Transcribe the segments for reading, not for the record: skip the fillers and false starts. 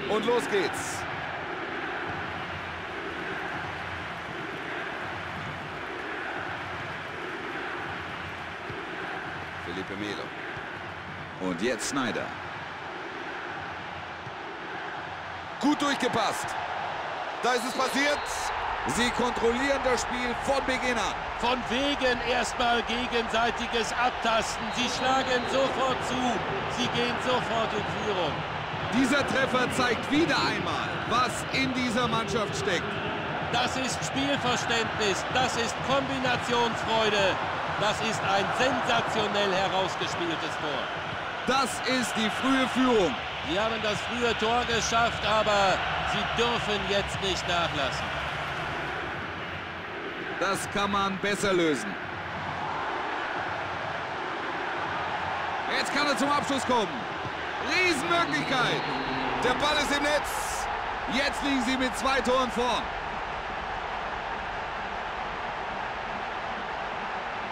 Und los geht's. Felipe Melo. Und jetzt Sneijder. Gut durchgepasst. Da ist es passiert. Sie kontrollieren das Spiel von Beginn an. Von wegen erstmal gegenseitiges Abtasten. Sie schlagen sofort zu. Sie gehen sofort in Führung. Dieser Treffer zeigt wieder einmal, was in dieser Mannschaft steckt. Das ist Spielverständnis. Das ist Kombinationsfreude. Das ist ein sensationell herausgespieltes Tor. Das ist die frühe Führung. Sie haben das frühe Tor geschafft, aber sie dürfen jetzt nicht nachlassen. Das kann man besser lösen. Jetzt kann er zum Abschluss kommen. Riesenmöglichkeit. Der Ball ist im Netz. Jetzt liegen sie mit 2 Toren vorn.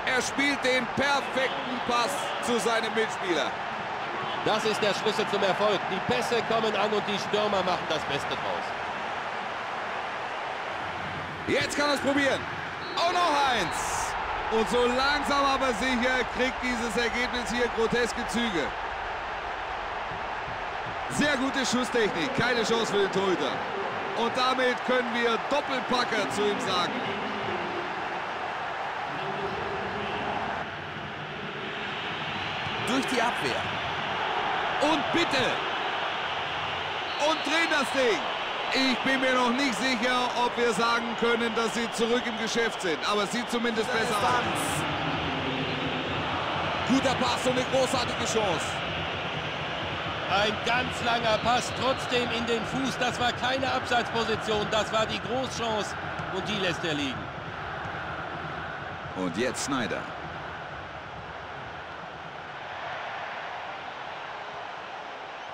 Er spielt den perfekten Pass zu seinem Mitspieler. Das ist der Schlüssel zum Erfolg. Die Pässe kommen an und die Stürmer machen das Beste draus. Jetzt kann er es probieren. Und noch eins. Und so langsam aber sicher kriegt dieses Ergebnis hier groteske Züge. Sehr gute Schusstechnik, keine Chance für den Torhüter. Und damit können wir Doppelpacker zu ihm sagen. Durch die Abwehr. Und bitte. Und drehen das Ding. Ich bin mir noch nicht sicher, ob wir sagen können, dass sie zurück im Geschäft sind. Aber es sieht zumindest besser aus. Guter Pass und eine großartige Chance. Ein ganz langer Pass, trotzdem in den Fuß. Das war keine Abseitsposition, das war die Großchance. Und die lässt er liegen. Und jetzt Sneijder.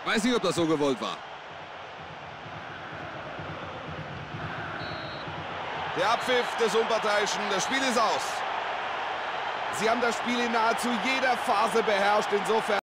Weiß nicht, ob das so gewollt war. Der Abpfiff des Unparteiischen. Das Spiel ist aus. Sie haben das Spiel in nahezu jeder Phase beherrscht. Insofern